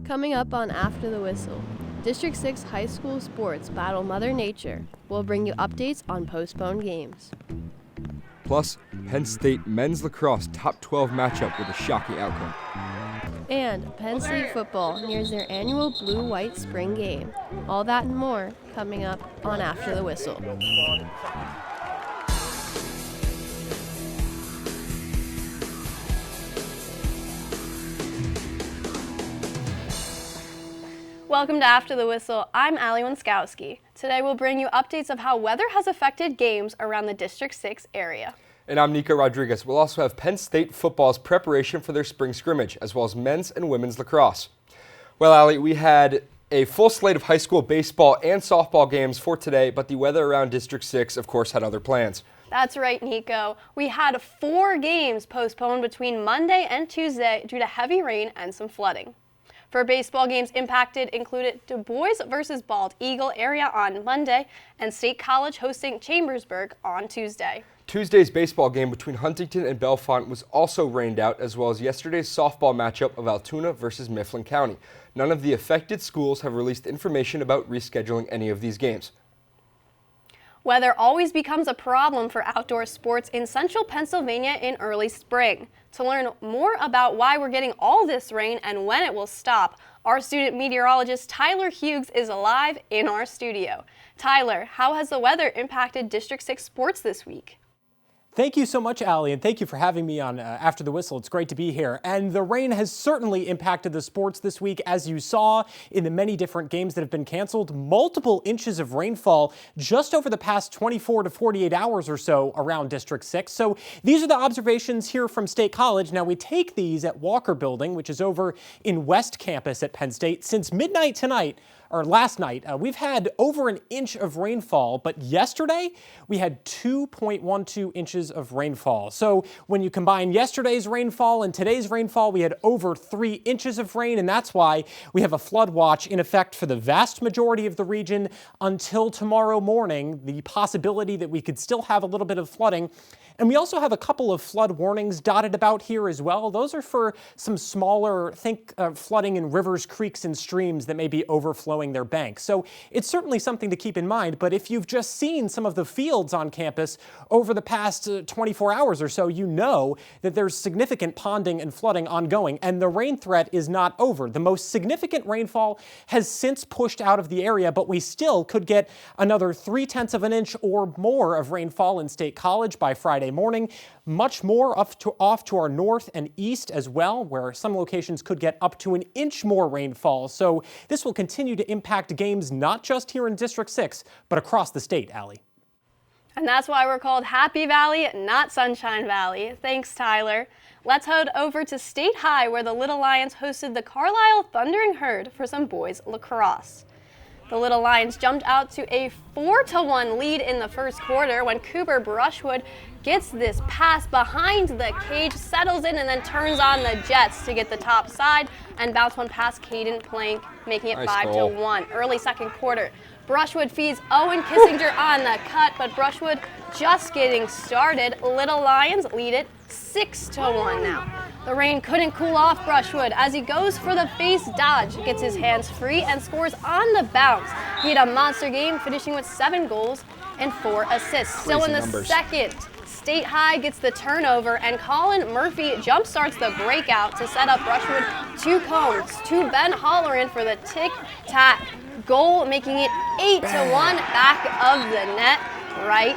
Coming up on After the Whistle, District 6 high school sports battle Mother Nature. We'll bring you updates on postponed games. Plus, Penn State men's lacrosse top 12 matchup with a shocking outcome. And Penn State football nears their annual blue-white spring game. All that and more coming up on After the Whistle. Welcome to After the Whistle. I'm Allie Wanskowski. Today we'll bring you updates of how weather has affected games around the District 6 area. And I'm Nico Rodriguez. We'll also have Penn State football's preparation for their spring scrimmage, as well as men's and women's lacrosse. Well, Allie, we had a full slate of high school baseball and softball games for today, but the weather around District 6, of course, had other plans. That's right, Nico. We had 4 games postponed between Monday and Tuesday due to heavy rain and some flooding. For baseball games impacted included Du Bois versus Bald Eagle area on Monday and State College hosting Chambersburg on Tuesday. Tuesday's baseball game between Huntington and Bellefonte was also rained out, as well as yesterday's softball matchup of Altoona versus Mifflin County. None of the affected schools have released information about rescheduling any of these games. Weather always becomes a problem for outdoor sports in central Pennsylvania in early spring. To learn more about why we're getting all this rain and when it will stop, our student meteorologist Tyler Hughes is live in our studio. Tyler, how has the weather impacted District 6 sports this week? Thank you so much, Allie, and thank you for having me on After the Whistle. It's great to be here. And the rain has certainly impacted the sports this week, as you saw in the many different games that have been canceled. Multiple inches of rainfall just over the past 24 to 48 hours or so around District 6. So these are the observations here from State College. Now, we take these at Walker Building, which is over in West Campus at Penn State. Since midnight tonight, or last night, we've had over an inch of rainfall, but yesterday we had 2.12 inches of rainfall. So when you combine yesterday's rainfall and today's rainfall, we had over 3 inches of rain, and that's why we have a flood watch in effect for the vast majority of the region until tomorrow morning, the possibility that we could still have a little bit of flooding. And we also have a couple of flood warnings dotted about here as well. Those are for some smaller, flooding in rivers, creeks, and streams that may be overflowing their banks. So it's certainly something to keep in mind. But if you've just seen some of the fields on campus over the past 24 hours or so, you know that there's significant ponding and flooding ongoing, and the rain threat is not over. The most significant rainfall has since pushed out of the area, but we still could get another 0.3 of an inch or more of rainfall in State College by Friday morning. Much more off to our north and east as well, where some locations could get up to an inch more rainfall. So this will continue to impact games not just here in District 6, but across the state, Allie. And that's why we're called Happy Valley, not Sunshine Valley. Thanks, Tyler. Let's head over to State High, where the Little Lions hosted the Carlisle Thundering Herd for some boys lacrosse. The Little Lions jumped out to a 4-1 lead in the first quarter when Cooper Brushwood gets this pass behind the cage, settles in, and then turns on the Jets to get the top side and bounce one past Caden Plank, making it 5-1. Early second quarter, Brushwood feeds Owen Kissinger on the cut, but Brushwood just getting started. Little Lions lead it 6-1 now. The rain couldn't cool off Brushwood as he goes for the face dodge, gets his hands free, and scores on the bounce. He had a monster game, finishing with 7 goals and 4 assists. Still in the second, State High gets the turnover, and Colin Murphy jumpstarts the breakout to set up Brushwood 2 cones to Ben Holleran for the tic-tac goal, making it 8-1 back of the net right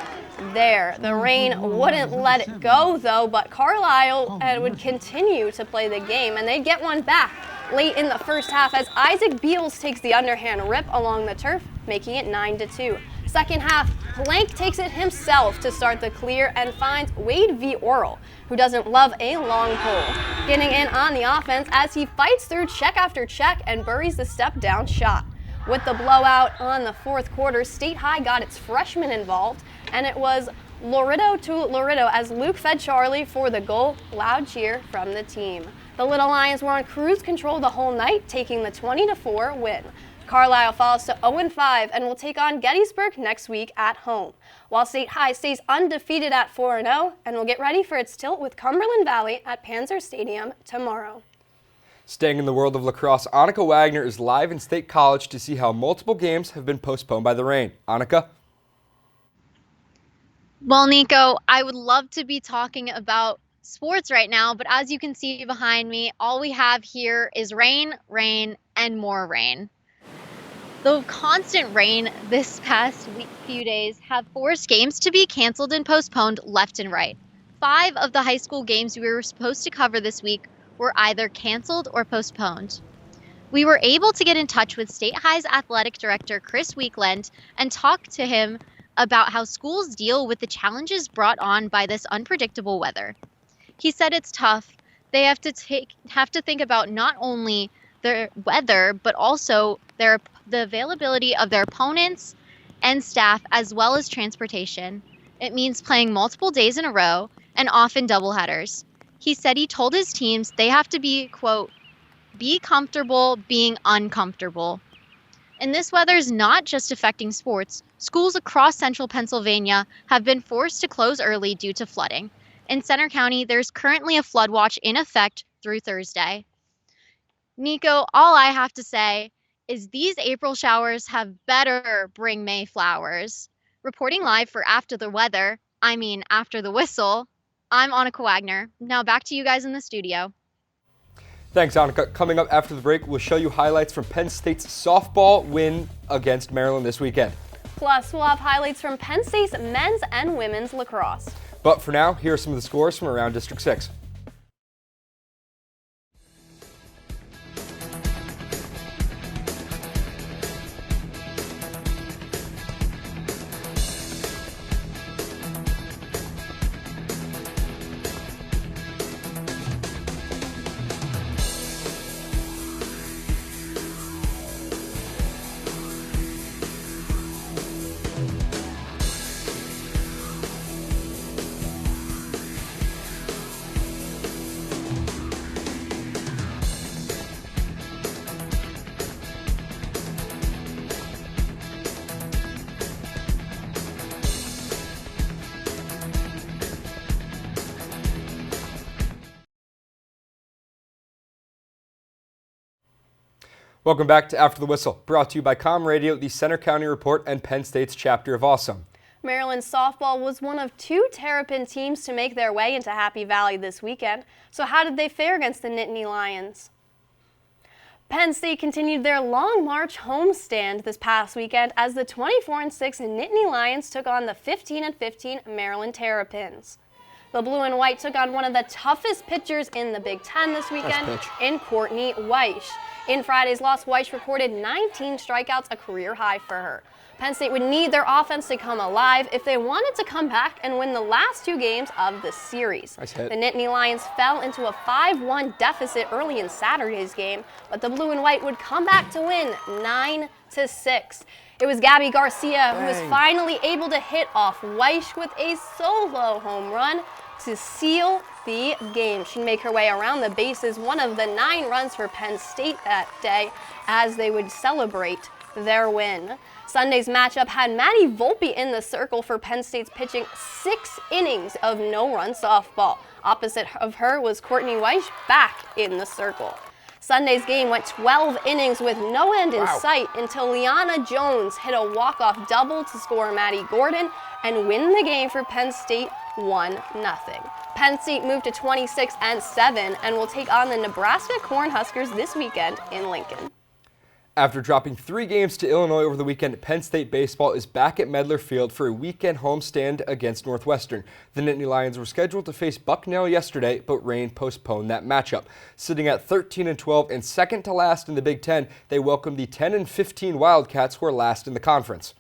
there. The rain wouldn't let it go, though, but Carlisle would continue to play the game, and they'd get one back late in the first half as Isaac Beals takes the underhand rip along the turf, making it 9-2. Second half, Blank takes it himself to start the clear and finds Wade V. Oral, who doesn't love a long pole, getting in on the offense as he fights through check after check and buries the step-down shot. With the blowout on the fourth quarter, State High got its freshmen involved, and it was Loretto to Loretto as Luke fed Charlie for the goal. Loud cheer from the team. The Little Lions were on cruise control the whole night, taking the 20-4 win. Carlisle falls to 0-5 and will take on Gettysburg next week at home, while State High stays undefeated at 4-0 and will get ready for its tilt with Cumberland Valley at Panzer Stadium tomorrow. Staying in the world of lacrosse, Annika Wagner is live in State College to see how multiple games have been postponed by the rain. Annika? Well, Nico, I would love to be talking about sports right now, but as you can see behind me, all we have here is rain, rain, and more rain. The constant rain this past few days have forced games to be canceled and postponed left and right. 5 of the high school games we were supposed to cover this week were either canceled or postponed. We were able to get in touch with State High's athletic director, Chris Weekland, and talk to him about how schools deal with the challenges brought on by this unpredictable weather. He said it's tough. They have to think about not only their weather, but also the availability of their opponents and staff, as well as transportation. It means playing multiple days in a row and often doubleheaders. He said he told his teams they have to be, quote, be comfortable being uncomfortable. And this weather is not just affecting sports. Schools across central Pennsylvania have been forced to close early due to flooding. In Center County, there's currently a flood watch in effect through Thursday. Nico, all I have to say is these April showers have better bring May flowers. Reporting live for After the Whistle, I'm Annika Wagner. Now back to you guys in the studio. Thanks, Annika. Coming up after the break, we'll show you highlights from Penn State's softball win against Maryland this weekend. Plus, we'll have highlights from Penn State's men's and women's lacrosse. But for now, here are some of the scores from around District 6. Welcome back to After the Whistle, brought to you by Com Radio, the Center County Report, and Penn State's chapter of Awesome. Maryland softball was one of 2 Terrapin teams to make their way into Happy Valley this weekend. So how did they fare against the Nittany Lions? Penn State continued their long march homestand this past weekend as the 24-6 Nittany Lions took on the 15-15 Maryland Terrapins. The blue and white took on one of the toughest pitchers in the Big Ten this weekend in Courtney Weish. In Friday's loss, Weish recorded 19 strikeouts, a career high for her. Penn State would need their offense to come alive if they wanted to come back and win the last 2 games of the series. Nice hit. The Nittany Lions fell into a 5-1 deficit early in Saturday's game, but the blue and white would come back to win 9-6. It was Gabby Garcia who was finally able to hit off Weish with a solo home run to seal the game. She'd make her way around the bases, one of the 9 runs for Penn State that day, as they would celebrate their win. Sunday's matchup had Maddie Volpe in the circle for Penn State's pitching 6 innings of no-run softball. Opposite of her was Courtney Weish back in the circle. Sunday's game went 12 innings with no end in sight until Liana Jones hit a walk-off double to score Maddie Gordon and win the game for Penn State 1-0. Penn State moved to 26-7 and will take on the Nebraska Cornhuskers this weekend in Lincoln. After dropping 3 games to Illinois over the weekend, Penn State baseball is back at Medler Field for a weekend homestand against Northwestern. The Nittany Lions were scheduled to face Bucknell yesterday, but rain postponed that matchup. Sitting at 13-12 and second to last in the Big Ten, they welcomed the 10-15 Wildcats, who are last in the conference.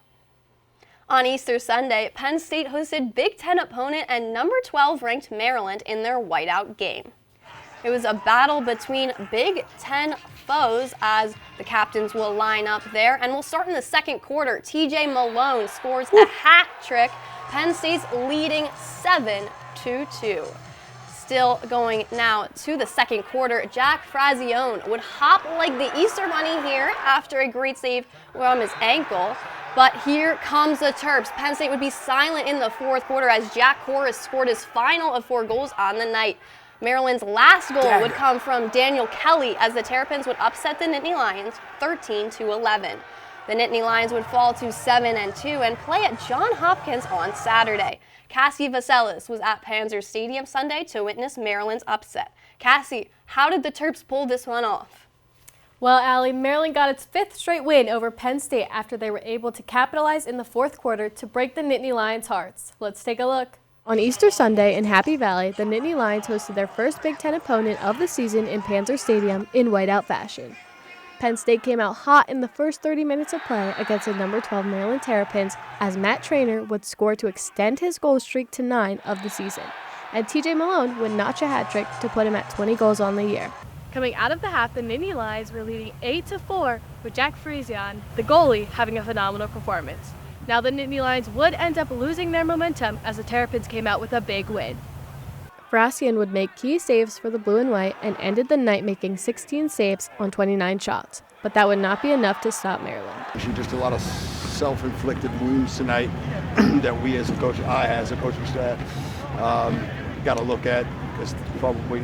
On Easter Sunday, Penn State hosted Big Ten opponent and number 12 ranked Maryland in their whiteout game. It was a battle between Big Ten foes as the captains will line up there, and we'll start in the second quarter. TJ Malone scores a hat trick. Penn State's leading 7-2. Still going now to the second quarter, Jack Frazione would hop like the Easter Bunny here after a great save from his ankle. But here comes the Terps. Penn State would be silent in the fourth quarter as Jack Corris scored his final of 4 goals on the night. Maryland's last goal would come from Daniel Kelly as the Terrapins would upset the Nittany Lions 13-11. The Nittany Lions would fall to 7-2 and play at Johns Hopkins on Saturday. Cassie Vaselis was at Panzer Stadium Sunday to witness Maryland's upset. Cassie, how did the Terps pull this one off? Well, Allie, Maryland got its 5th straight win over Penn State after they were able to capitalize in the 4th quarter to break the Nittany Lions' hearts. Let's take a look. On Easter Sunday in Happy Valley, the Nittany Lions hosted their first Big Ten opponent of the season in Panzer Stadium in whiteout fashion. Penn State came out hot in the first 30 minutes of play against the number 12 Maryland Terrapins as Matt Traynor would score to extend his goal streak to 9 of the season, and TJ Malone would notch a hat trick to put him at 20 goals on the year. Coming out of the half, the Nittany Lions were leading 8-4 with Jack Friesion, the goalie, having a phenomenal performance. Now the Nittany Lions would end up losing their momentum as the Terrapins came out with a big win. Frasian would make key saves for the blue and white and ended the night making 16 saves on 29 shots. But that would not be enough to stop Maryland. Just a lot of self-inflicted wounds tonight that we as a coach, I as a coaching staff, got to look at because probably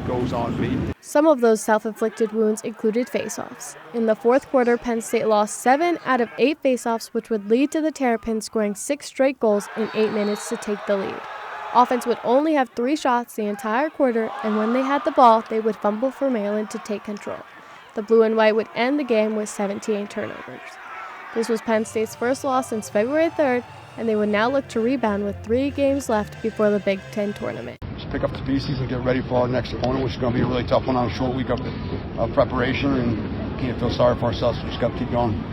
goes on me. Some of those self-inflicted wounds included face-offs. In the 4th quarter, Penn State lost 7 out of 8 face-offs, which would lead to the Terrapins scoring 6 straight goals in 8 minutes to take the lead. Offense would only have 3 shots the entire quarter, and when they had the ball, they would fumble for Maryland to take control. The blue and white would end the game with 17 turnovers. This was Penn State's first loss since February 3rd, and they would now look to rebound with 3 games left before the Big Ten tournament. Just pick up the pieces and get ready for our next opponent, which is going to be a really tough one on a short week of preparation, and can't feel sorry for ourselves. We just got to keep going.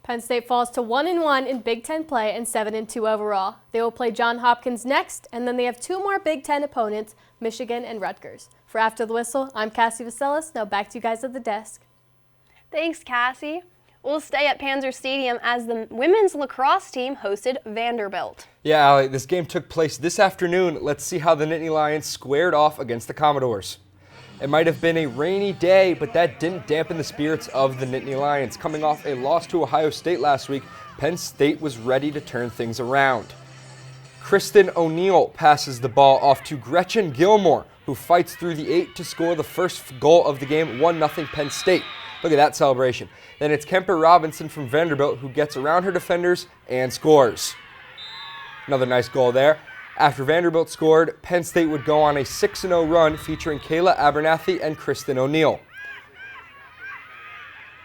Penn State falls to 1-1 in Big Ten play and 7-2 overall. They will play Johns Hopkins next, and then they have 2 more Big Ten opponents, Michigan and Rutgers. For After the Whistle, I'm Cassie Vaselis. Now back to you guys at the desk. Thanks, Cassie. We'll stay at Panzer Stadium as the women's lacrosse team hosted Vanderbilt. Yeah, Allie, this game took place this afternoon. Let's see how the Nittany Lions squared off against the Commodores. It might have been a rainy day, but that didn't dampen the spirits of the Nittany Lions. Coming off a loss to Ohio State last week, Penn State was ready to turn things around. Kristen O'Neill passes the ball off to Gretchen Gilmore, who fights through the 8 to score the first goal of the game, 1-0 Penn State. Look at that celebration. Then it's Kemper Robinson from Vanderbilt who gets around her defenders and scores. Another nice goal there. After Vanderbilt scored, Penn State would go on a 6-0 run featuring Kayla Abernathy and Kristen O'Neill.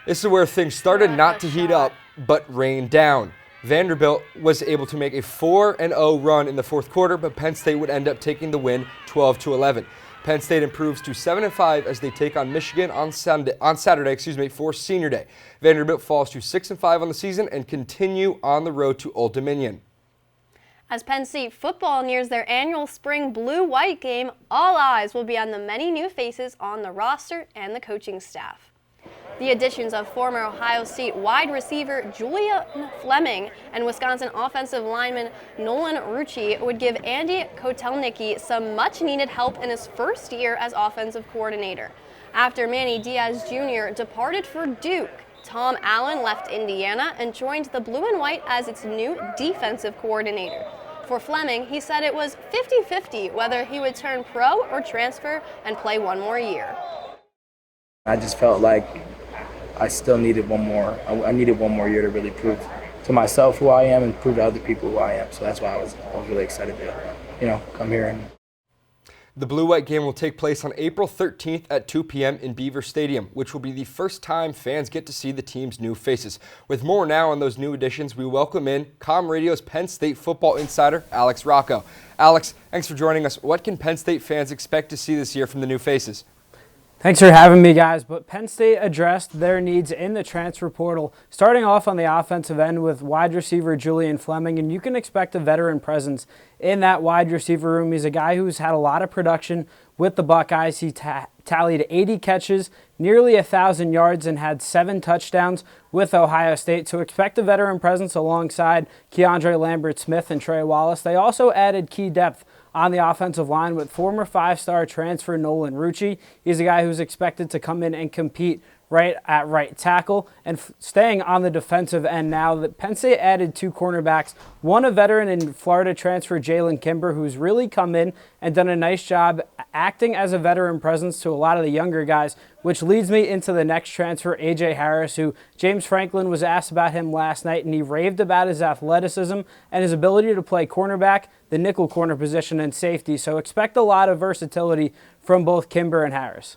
This is where things started not to heat up, but rained down. Vanderbilt was able to make a 4-0 run in the 4th quarter, but Penn State would end up taking the win 12-11. Penn State improves to 7-5 as they take on Michigan on Saturday for Senior Day. Vanderbilt falls to 6-5 on the season and continue on the road to Old Dominion. As Penn State football nears their annual spring blue-white game, all eyes will be on the many new faces on the roster and the coaching staff. The additions of former Ohio State wide receiver Julia Fleming and Wisconsin offensive lineman Nolan Rucci would give Andy Kotelnicki some much-needed help in his first year as offensive coordinator. After Manny Diaz Jr. departed for Duke, Tom Allen left Indiana and joined the Blue and White as its new defensive coordinator. For Fleming, he said it was 50-50 whether he would turn pro or transfer and play one more year. I just felt like I still needed one more. I needed one more year to really prove to myself who I am and prove to other people who I am. So that's why I was really excited to, come here. And The blue-white game will take place on April 13th at 2 p.m. in Beaver Stadium, which will be the first time fans get to see the team's new faces. With more now on those new additions, we welcome in Com Radio's Penn State football insider, Alex Rocco. Alex, thanks for joining us. What can Penn State fans expect to see this year from the new faces? Thanks for having me, guys. But Penn State addressed their needs in the transfer portal, starting off on the offensive end with wide receiver Julian Fleming, and you can expect a veteran presence in that wide receiver room. He's a guy who's had a lot of production with the Buckeyes. He tallied 80 catches, nearly 1,000 yards, and had 7 touchdowns with Ohio State. So expect a veteran presence alongside Keandre Lambert-Smith and Trey Wallace. They also added key depth on the offensive line with former 5-star transfer Nolan Rucci. He's a guy who's expected to come in and compete right tackle. And staying on the defensive end now, that Penn State added 2 cornerbacks, one a veteran in Florida transfer Jalen Kimber, who's really come in and done a nice job acting as a veteran presence to a lot of the younger guys, which leads me into the next transfer, A.J. Harris, who James Franklin was asked about him last night, and he raved about his athleticism and his ability to play cornerback, the nickel corner position, and safety. So expect a lot of versatility from both Kimber and Harris.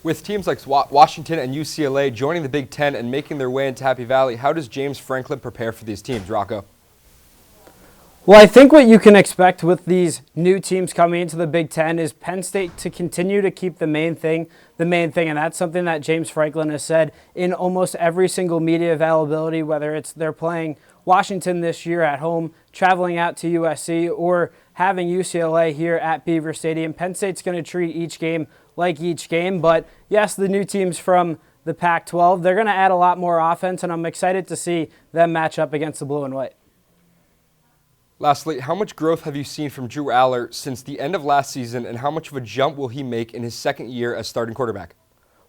With teams like Washington and UCLA joining the Big Ten and making their way into Happy Valley, how does James Franklin prepare for these teams, Rocco? Well, I think what you can expect with these new teams coming into the Big Ten is Penn State to continue to keep the main thing, and that's something that James Franklin has said in almost every single media availability, whether it's they're playing Washington this year at home, traveling out to USC, or having UCLA here at Beaver Stadium. Penn State's going to treat each game like each game, but yes, the new teams from the Pac-12, they're going to add a lot more offense, and I'm excited to see them match up against the blue and white. Lastly, how much growth have you seen from Drew Aller since the end of last season, and how much of a jump will he make in his second year as starting quarterback?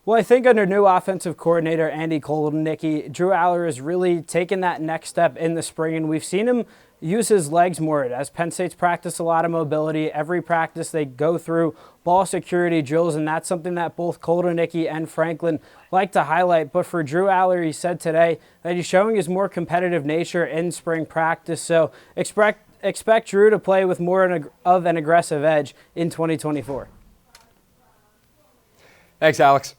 Well, I think under new offensive coordinator Andy Kolodnicki, Drew Aller has really taken that next step in the spring, and we've seen him use his legs more. As Penn State's practice a lot of mobility, every practice they go through ball security drills, and that's something that both Kolodnicki and Franklin like to highlight. But for Drew Aller, he said today that he's showing his more competitive nature in spring practice, so expect Drew to play with more of an aggressive edge in 2024. Thanks, Alex.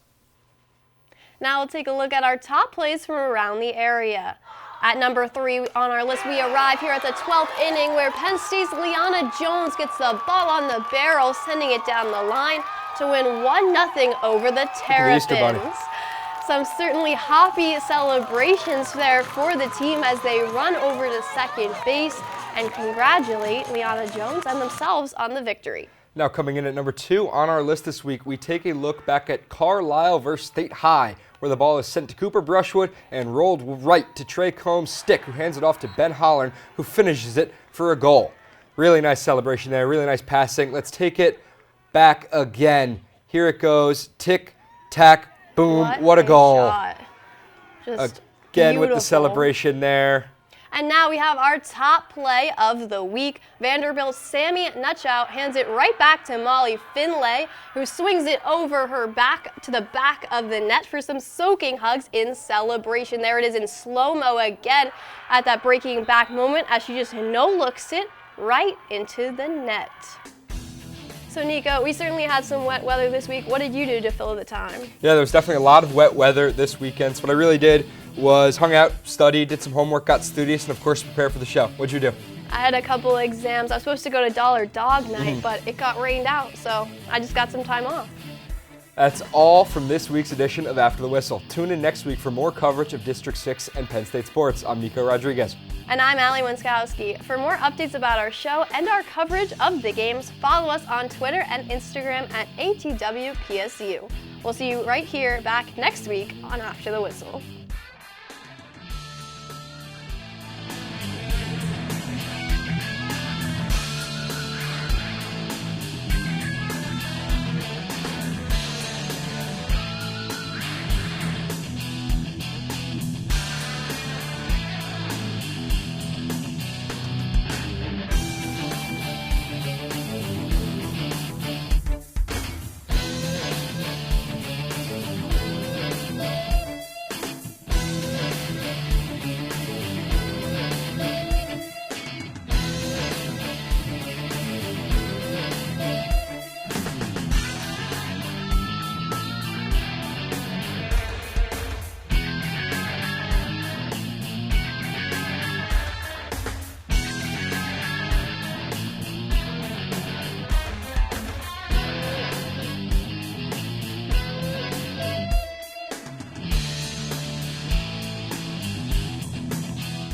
Now we'll take a look at our top plays from around the area. At number 3 on our list, we arrive here at the 12th inning where Penn State's Leanna Jones gets the ball on the barrel, sending it down the line to win 1-0 over the Terrapins. Some certainly happy celebrations there for the team as they run over to second base and congratulate Leanna Jones and themselves on the victory. Now coming in at number 2 on our list this week, we take a look back at Carlisle versus State High, where the ball is sent to Cooper Brushwood and rolled right to Trey Combs' stick, who hands it off to Ben Hollern, who finishes it for a goal. Really nice celebration there, really nice passing. Let's take it back again. Here it goes, tick, tack, boom, what a goal. Shot. Just again beautiful. With the celebration there. And now we have our top play of the week. Vanderbilt's Sammy Nutchow hands it right back to Molly Finlay, who swings it over her back to the back of the net for some soaking hugs in celebration. There it is in slow-mo again at that breaking back moment as she just no-looks it right into the net. So Nico, we certainly had some wet weather this week. What did you do to fill the time? Yeah, there was definitely a lot of wet weather this weekend. So what I really did was hung out, studied, did some homework, got studious, and of course prepared for the show. What'd you do? I had a couple exams. I was supposed to go to Dollar Dog Night, but it got rained out, so I just got some time off. That's all from this week's edition of After the Whistle. Tune in next week for more coverage of District 6 and Penn State sports. I'm Nico Rodriguez. And I'm Allie Winskowski. For more updates about our show and our coverage of the games, follow us on Twitter and Instagram at ATWPSU. We'll see you right here back next week on After the Whistle.